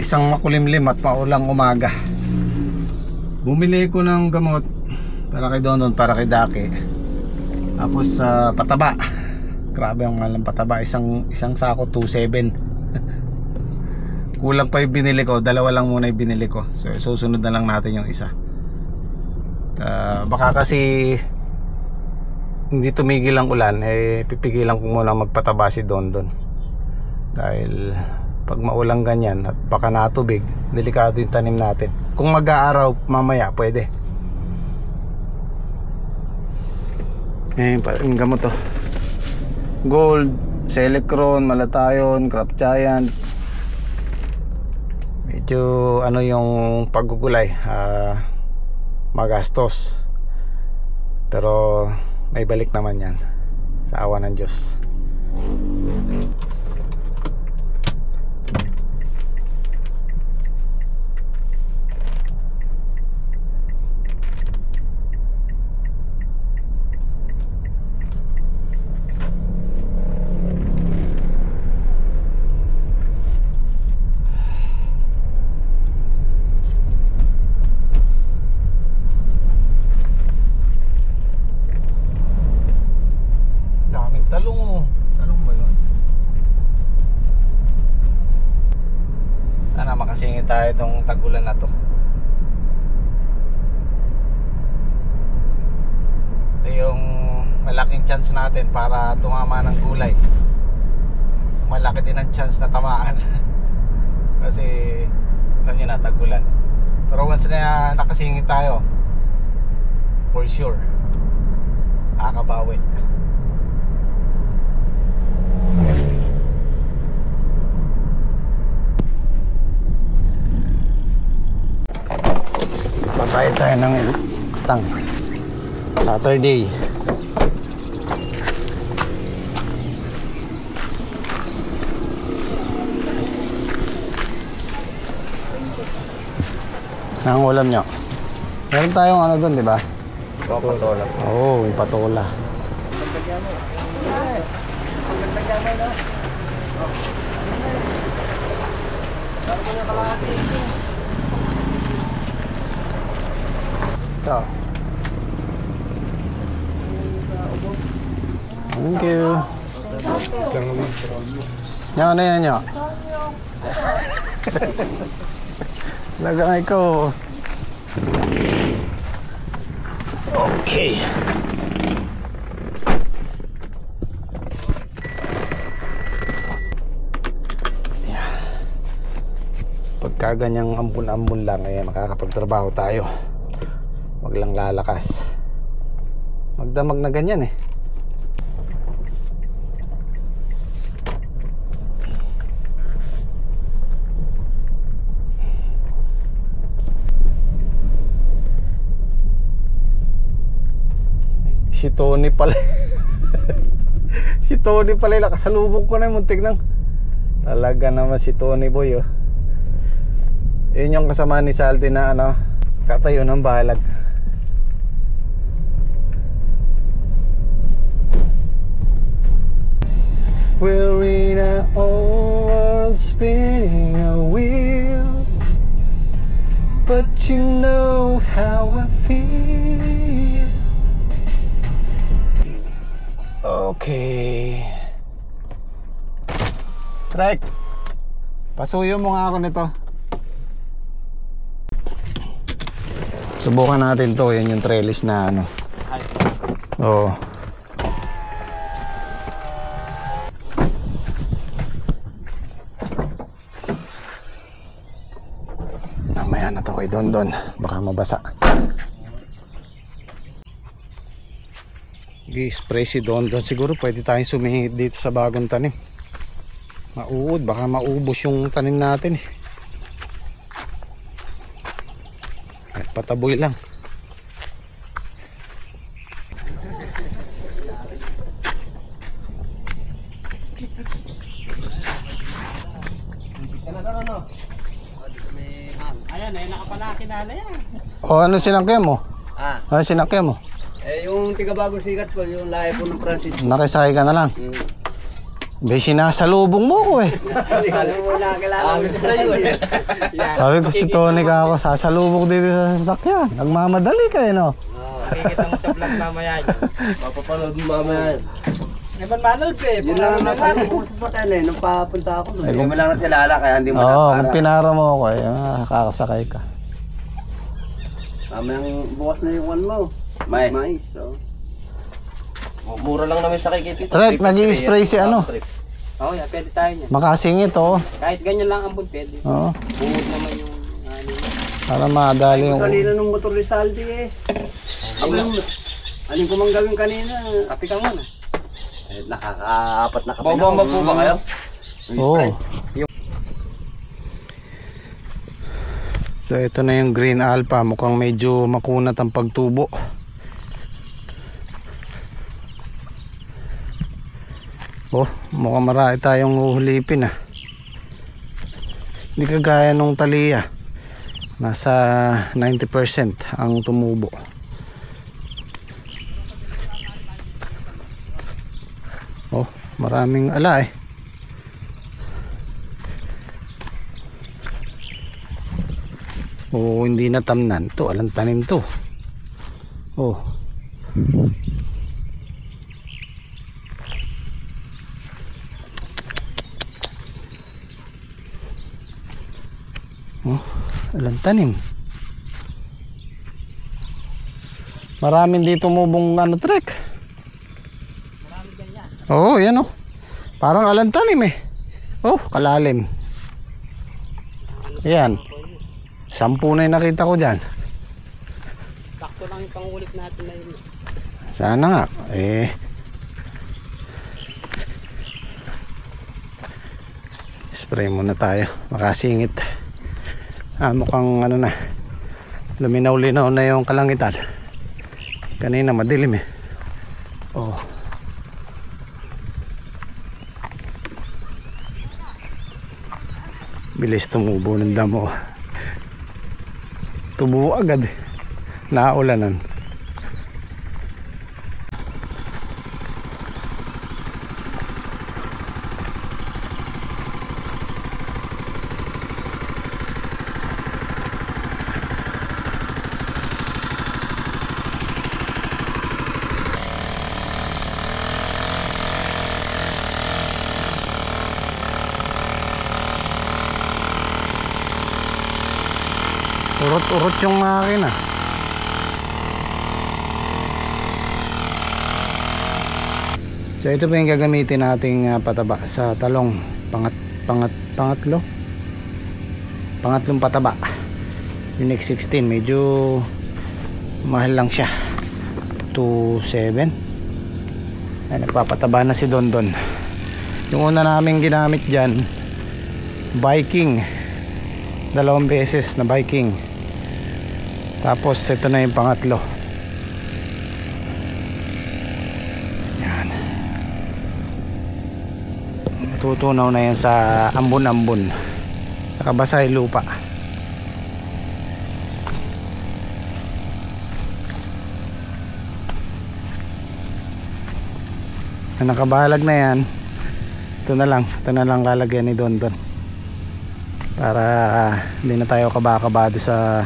isang makulimlim at maulang umaga. Bumili ko ng gamot para kay Dondon, para kay Daki. Tapos pataba. Grabe ang mahal ng pataba. Isang sako 2.7. Kulang pa yung binili ko. Dalawa lang muna yung binili ko. So susunod na lang natin yung isa. Baka kasi hindi tumigil ang ulan, pipigilan ko muna magpataba si Dondon. Dahil pag maulang ganyan at baka natubig, delikado yung tanim natin. Kung mag-aaraw mamaya pwede. Yung gamot to, Gold, Selecron, Malatayon, Crop Giant. Medyo ano yung paggugulay, magastos, pero may balik naman yan sa awa ng Diyos. Talong ba yun? Sana makasingit tayo itong tag-ulan na to. Ito yung malaking chance natin para tumama ng gulay. Malaki din ang chance na tamaan. Kasi alam nyo na, tag-ulan. Pero once na nakasingit tayo, for sure nakakabawi. Patay tayo ng tang Saturday. Ang ulam nyo, meron tayong ano doon, di ba? Patola. Oo, yung patola. Ito. Thank you. Isang litro. Nyo, ano yan nyo? Lagang ikaw. Okay. Pagka ganyang ambon-ambon lang, makakapagtrabaho tayo. Wag lang lalakas. Magdamag na ganyan eh. Si Tony pala. Si Tony pala, nakasalubong ko na yung muntik nang. Talaga naman si Tony boy oh. Yun yung kasama ni Salty na ano, katayo ng balag. We're in our own world, spinning our wheels, but you know how I feel. Okay. Trek, pasuyo mo nga ako nito. Subukan natin to, yan yung trellis na ano. Oo. Mamaya na to kay Dondon, baka mabasa. I-spray si Dondon, siguro pwede tayong sumihit dito sa bagong tanim. Mauud, baka maubos yung tanim natin eh. Pataboy lang. Ayan, nakapalaki na yan. O ano sinakyan mo? Ano sinakyan mo? Yung tiga bago sikat po, yung lahi po ng Francis. Nakisakay ka na lang. Be, sinasalubong mo ko eh. Sabi ko si Tony ka ako, sasalubong dito sa sasakyan. Nagmamadali ka eh, no? Makikita mo sa vlog mamaya yun. Papapanood mo mamaya yan. Evan Manol pe. Yun lang ang napanood ko sa sakyan eh, nung papunta ako doon. Hindi mo lang natilala, kaya hindi mo Oo, napara. kung pinara mo ako eh, kakasakay ka. Mamayang bukas na yung one mo. Mais. Oh. Mura lang naman sa kikipit. Trek, nag-i-spray si ano? Oo, yeah, pwede tayo niya. Makasingit oh. Kahit ganyan lang ang bun, pwede. Oo, Bungod naman yung ano. para madali yung... Kanina nung motor ni Saldi eh. Alin ko mang gawin kanina? Kapi ka muna. Eh, nakaka-apat na kape na. Bomba po ba kayo? Oo. So ito na yung green alpha, mukhang medyo makunat ang pagtubo. Oh, mukhang marami tayong uhulipin ah. Hindi kagaya nung taliya. Nasa 90% ang tumubo. Oh, maraming ala eh. Oh, hindi natamnan. Ito, alang tanim to. Oh. Oh, alang tanim. Maraming dito mubong ano trek. Oo, yan oh. Parang alang tanim eh. Oh, kalalim. Yan. 10 na yung nakita ko dyan. Sakto lang yung pangulit natin na yun. Sana nga. Eh. Spray muna tayo. Makasingit. Mukhang ano na. Luminaw-linaw na yung kalangitan. Kanina madilim eh. Oh. Bilis tumubo ng damo. Tumubo agad eh. Naulanan. Urot-urot yung makina. So ito po yung gagamitin nating pataba sa talong. Pangatlong pataba. Unique 16, medyo mahal lang siya. 2.7. Ay, nagpapataba na si Dondon. Yung una namin ginamit dyan, Viking. 2 beses na Viking. Tapos ito na yung pangatlo. Yan. Tutunaw na yan sa ambon-ambon. Nakabasa yung lupa. Na nakabalag na yan. Ito na lang lalagyan ni Dondon. Para hindi na tayo kabakabado sa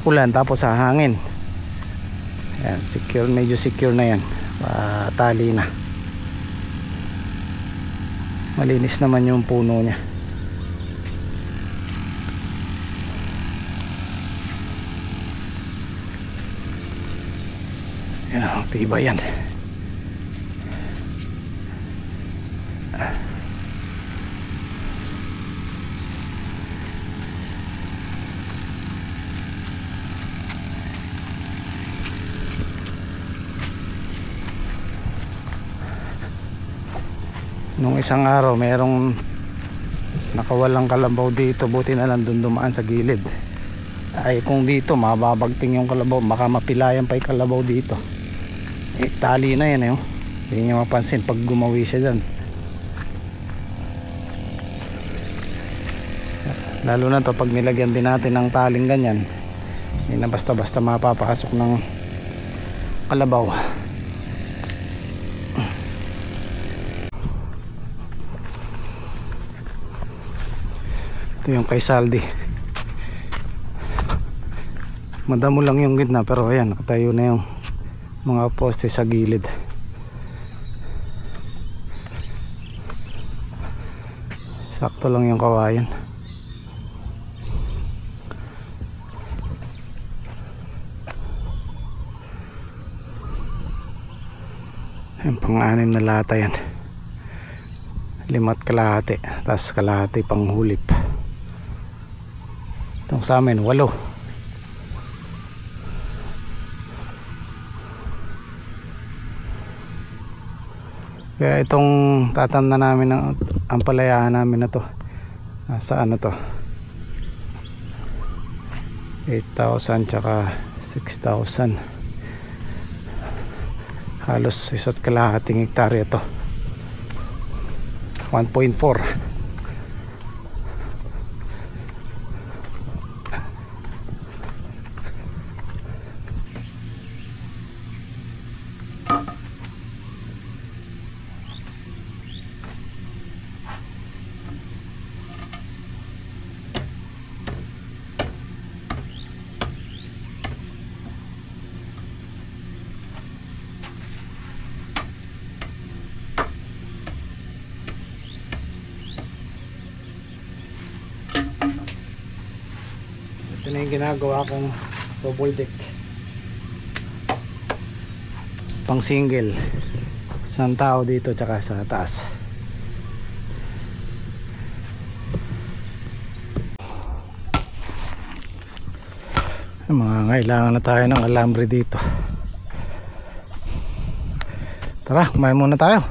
ulan tapos sa hangin. Ayan, secure, medyo secure na yan. Tali na. Malinis naman yung puno niya. Ayan, tiba yan. Nung isang araw merong nakawalang kalabaw dito, buti na lang dun dumaan sa gilid. Ay kung dito mababagting yung kalabaw, baka mapilayan pa yung kalabaw dito. Tali na yan eh, oh. Hindi nyo mapansin pag gumawi siya dyan. Lalo na to pag nilagyan din natin ng taling ganyan, hindi na basta basta mapapasok ng kalabaw. Ito yung kay Saldi. Madamo lang yung gitna, pero ayan, nakatayo na yung mga poste sa gilid. Sakto lang yung kawayan. Yung pang-anim na lata yan. 5 kalahati, tapos kalahati pang hulip. Itong sa amin 8. Kaya itong tatamna namin ng ampalayahan namin na to, nasa ano to, 8,000 tsaka 6,000, halos 1 kalahating hektarya to, 1.4. Ito na yung ginagawa kong double deck, pang single, isang tao dito tsaka sa taas. Mga kailangan na tayo ng alambre dito. Tara, kumain muna tayo.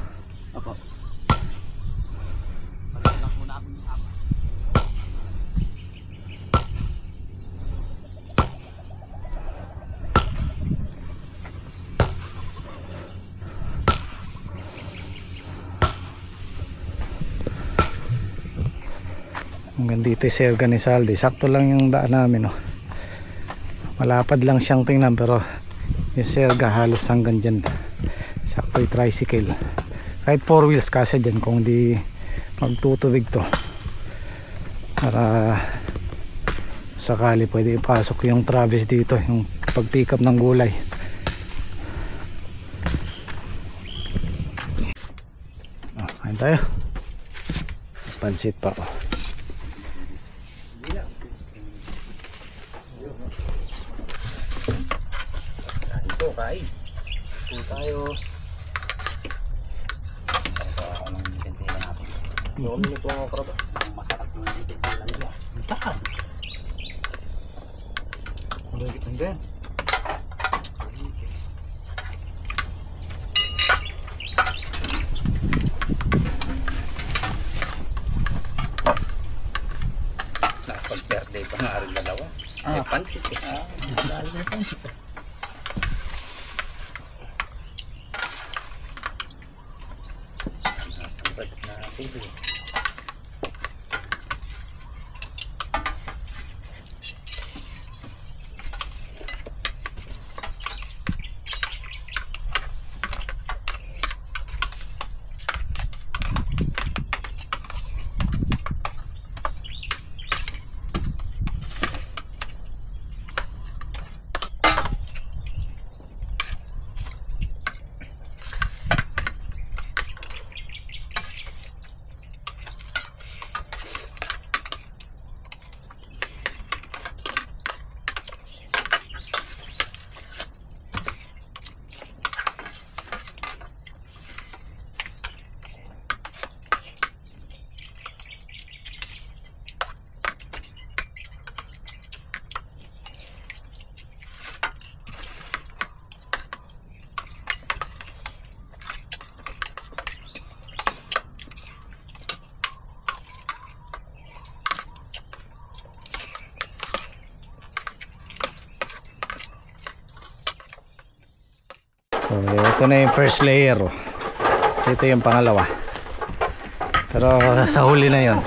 Hanggang dito yung serga ni Saldi. Sakto lang yung daan namin, oh. Malapad lang siyang tingnan, pero yung serga halos hanggang dyan. Sakto yung tricycle. Kahit 4 wheels kasi dyan kung di magtutubig to, para sakali pwede ipasok yung Travis dito, yung pag pick up ng gulay. Kain tayo. Pansit pa, oh. Kain. Ito tayo. Yung minute lang ako ba? Masarap yung tintila nila. Ang takad. Ang gan. Nakapag-birthday pa nga rin dalawa. May pansit eh. May pansit eh. Sige. So, ito na yung first layer, oh. Ito yung pangalawa. Pero sa huli na yon.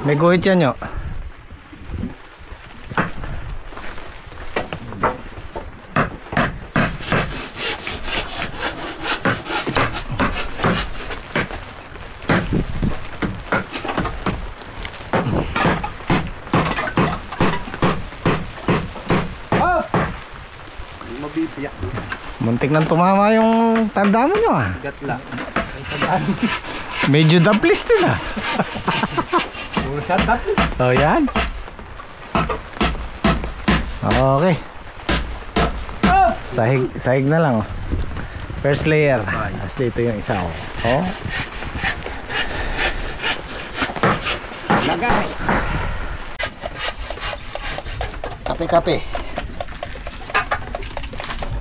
May guhit yan, yo. Muntik nang tumama yung tanda mo nyo ah. Gatla. Medyo daplis din ah. Oh yan. Okay. Sahig na lang oh. First layer. Tapos dito yung isa oh. Oh. Lagay. Kape.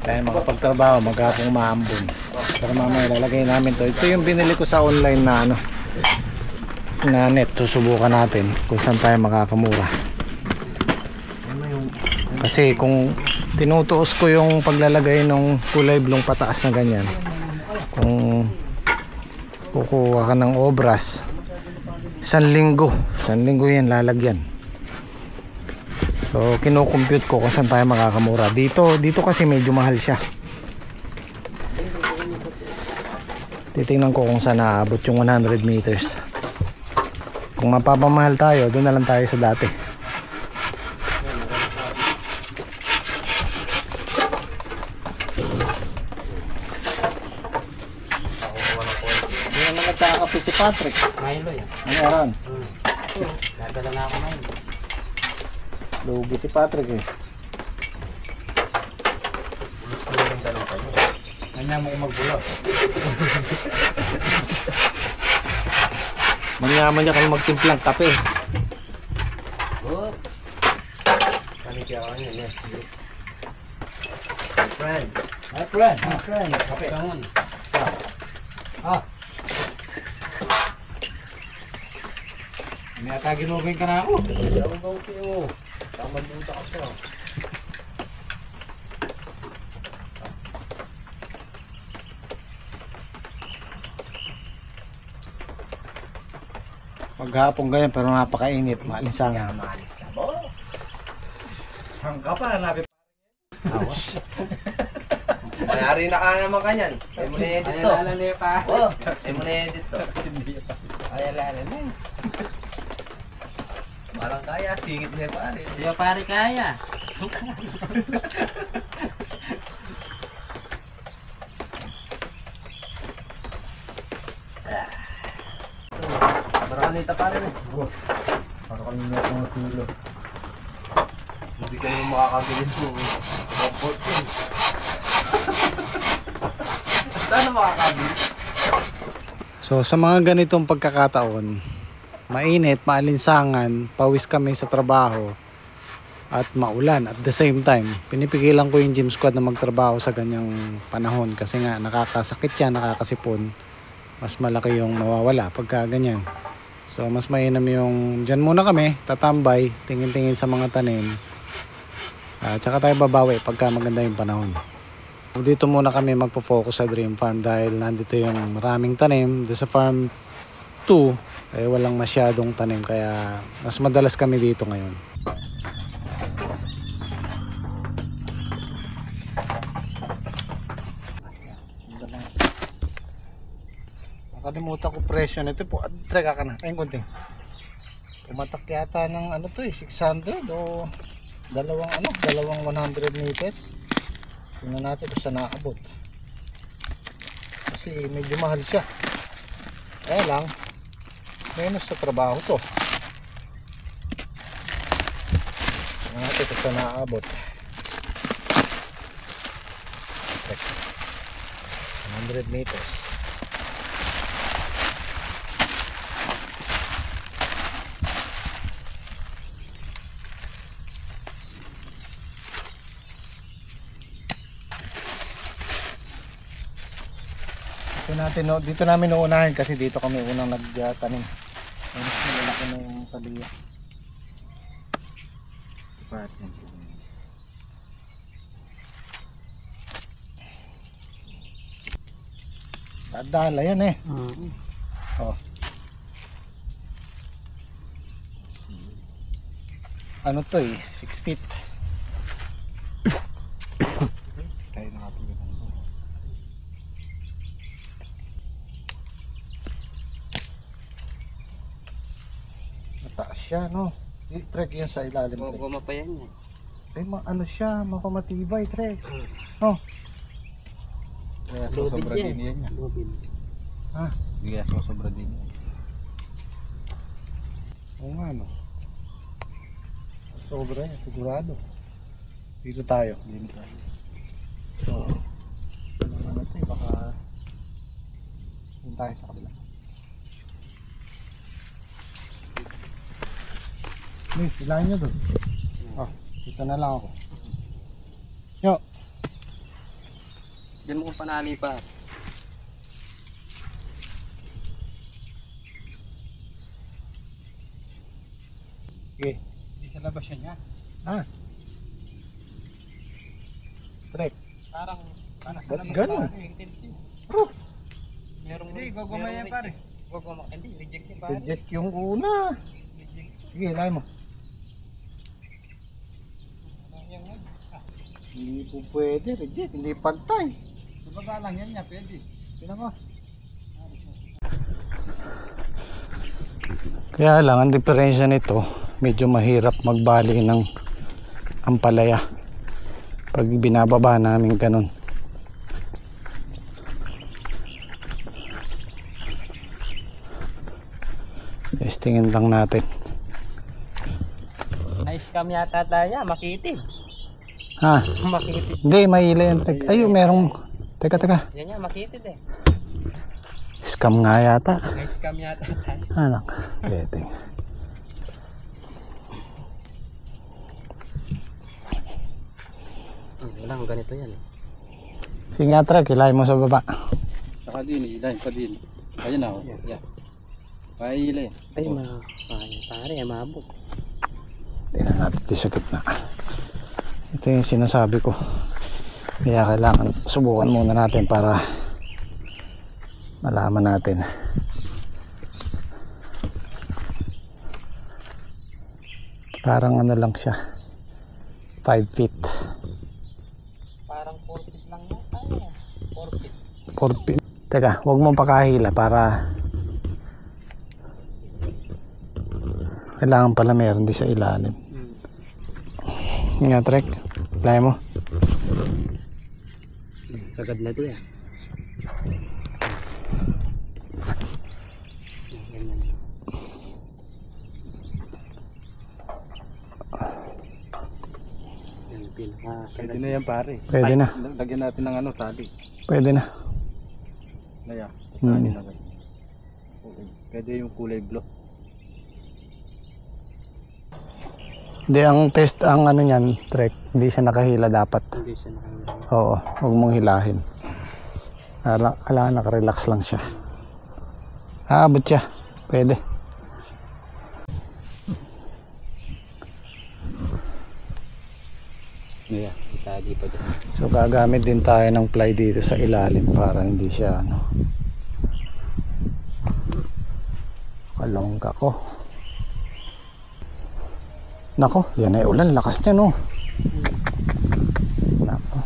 Tayo makapagtrabaho, maghapong maambon. Pero mamaya lalagay namin to. Ito yung binili ko sa online na ano, na net. Susubukan natin kung saan tayo makakamura. Kasi kung tinutuos ko yung paglalagay ng kulay blong pataas na ganyan, kung kukuha ka ng obras, 1 linggo yan lalagyan. So kino-compute ko kung saan tayo makakamura. Dito kasi medyo mahal siya. Titingnan ko kung saan naabot yung 100 meters. Kung mapapamahal tayo, doon na lang tayo sa dati. Hindi naman nagkakape si Patrick. Milo yan. Ano yaran? Nagdala na ako ngayon. Lugi si Patrick eh. Ganyan mo kung magbulot. Manyaman niya kung magtimplang kape. Oh. Panikiya ka niya. Friend. My friend. Kape. Bangon. May ataginugin ka na ako. Ang gawin mo. Tama buta ka siya. Maghapon ganyan pero napakainit. Maalinsangan. Maalis na bo. Saan ka pa? Nabi Awas. Mayari na ka naman kanyan. Ay mo na-edit to. Ayala na pa. Oh, ay mo na-edit to. Ayala na. Walang kaya, singit na pare. Di ba pare kaya? Maranita pare na. Para kanina akong natilo. Hindi kayo makakabilis mo. Report yun. Saan makakabilis? So sa mga ganitong pagkakataon, mainit, maalinsangan, pawis kami sa trabaho at maulan at the same time, pinipigilan ko yung gym squad na magtrabaho sa ganyang panahon kasi nga nakakasakit yan, nakakasipon, mas malaki yung mawawala pagka ganyan. So mas mainam yung dyan muna kami, tatambay, tingin-tingin sa mga tanim, tsaka tayo babawi pagka maganda yung panahon. Dito muna kami magpo-focus sa Dream Farm dahil nandito yung maraming tanim. Doon sa Farm 2 walang masyadong tanim kaya mas madalas kami dito ngayon. Nakalimutan ko presyo nito po. Treka ka na. Ayun konti. Pumatak yata ng ano to 600 o dalawang 100 meters. Tingnan natin kung saan naabot. Kasi medyo mahal siya. Kaya lang, menos sa trabaho to. Tingnan natin kung saan naabot. 100 meters. Dito namin uunahin kasi dito kami unang nagtanim. Mas malalaki na yung tabiya. Department. Dadala yan eh. Oh. Ano to eh? 6 feet. Tayo nakatulog. Mataas siya, no? I-trek yun sa ilalim. Goma pa yan. Ano siya, mapamatibay, trek. No? Sobra din yan niya. Ha? Hindi kaya sobra din yan. Oo nga no. Sobra yan, sigurado. Dito tayo. So, ano ito eh, baka yun tayo sa kabila. Hilahin nyo doon. Dito na lang ako. Yo. Diyan mo kung panali pa. Okay. Hindi sa labas yan yan. Trek. Parang Ba't ganun? merong Hindi, gugumay yan pare. Hindi, reject yan pare. Reject yung una. Sige, hilahin mo. Hindi po pwede, reject. Hindi pantay. Sa baba lang yan niya, pwede. Tingnan mo. Kaya lang, ang diferensya nito, medyo mahirap magbali ng ampalaya pag binababa namin ganun. Testingin lang natin. Na-scam yata tayo, makitid. Ha? Makitid. Hindi, may yan. Ayun, merong... Teka. Yan yan, makitid eh. Scam nga yata. Na-scam yata tayo. Anak. Pwede. Walang ganito yan eh. Sige nga, Trek, hilahin mo sa baba. Saka din, ilahin pa din. Ayun na, yeah. Pailay. Ay, pare, mabot. Tingnan natin ito sa gitna. Ito yung sinasabi ko. Kaya kailangan subukan muna natin para malaman natin. Parang ano lang siya, 5 feet. Parang 4 feet lang yan tayo. 4 feet. 4 feet. Teka, huwag mong pakahila para kailangan pala meron din sa ilalim. Nga, Trek, play mo. Sagad na ito yan. Pwede na yan pare. Pwede na. Lagyan natin ng ano, tali. Pwede na. Naya, Hmm. tali na kayo. Okay. Pwede yung kulay blue. Hindi, ang test, ang ano niyan, Trek, hindi siya nakahila dapat. Hindi siya nakahila. Oo, huwag mong hilahin. Kailangan nakarelax lang siya. Aabot siya. Pwede. Naya, tali pa dyan. So gagamit din tayo ng ply dito sa ilalim para hindi siya ano. Kalongga ko. Nako, yan ay ulan, lakas niya no. Nako.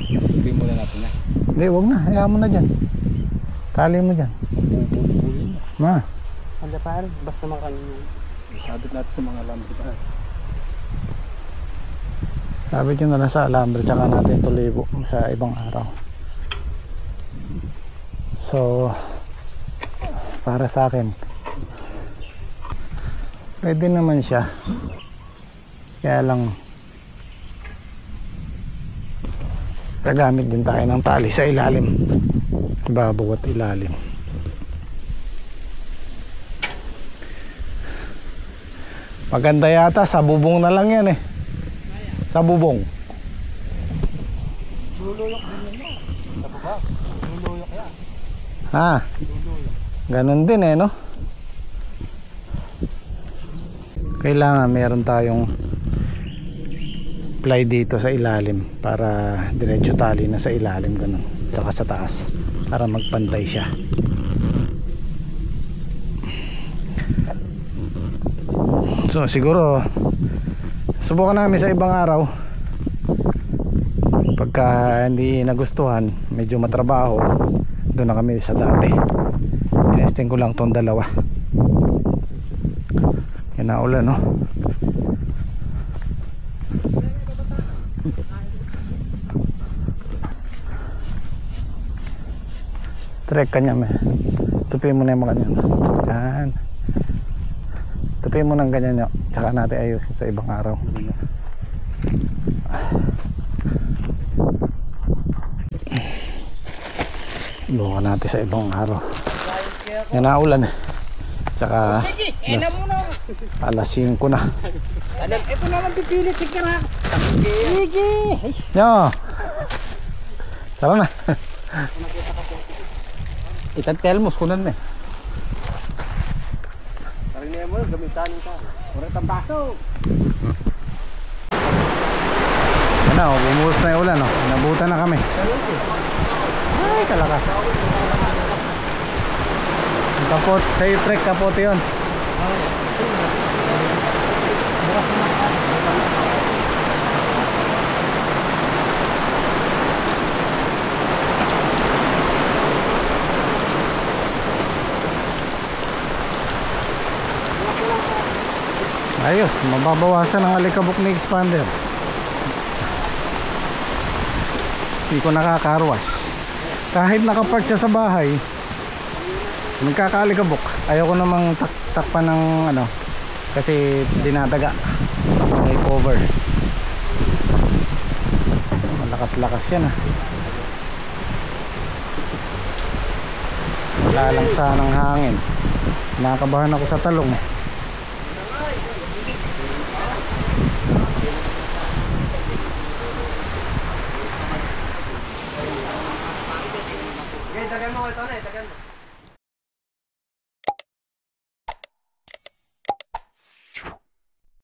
Sabihin muna natin na. Hindi, wag na, hayaan mo na dyan. Tali mo dyan. Pupulin na. Ma, Handa pare, basta makain yun. Sabit natin sa mga lambi pa. sabi nyo na lang sa alambre, tsaka natin tulibo sa ibang araw. So, para sa akin, pwede naman siya. Kaya lang, gagamit din tayo ng tali sa ilalim. Ibabaw at ilalim. Maganda yata, sa bubong na lang yan eh. Sa bubong. Luluyok din yun mo. Sa baba, luluyok yan. Ha? Ganon din eh, no? Kailangan meron tayong ply dito sa ilalim para diretso tali na sa ilalim, ganon. Tsaka sa taas para magpantay siya. So siguro subukan namin sa ibang araw. Pagka hindi nagustuhan, medyo matrabaho, doon na kami sa dati. Tinesting ko lang tong dalawa. Yan na ulan, no? Trek kanya may. Tupi mo na yung mga ganyan. Yan. Tupi mo ng ganyan nyo. Tsaka natin ayusin sa ibang araw. Buka natin sa ibang araw. Yan na ulan eh. Tsaka alas 5 na. Ito naman pipilit. Sige na. Sige. Nyo. Tara na. Itantelmos kunan na eh. Tarin niya mo, gamitan ka. Urat ang baso. Yan na, bumuhos na yung ulan. Nabutan na kami. Ay, kalakas. Kapot, sa'yo trek kapot yun. Ayos, mababawasan ang alikabok ni expander. Hindi ko nakaka-carwash. Kahit nakapark siya sa bahay, nagkakaalikabok. Ayoko namang takpan ng ano, kasi dinadaga. May cover. Malakas-lakas yan ah. Wala lang sanang hangin. Nakakabahan ako sa talong. Okay, tagan mo ito na, tagan mo.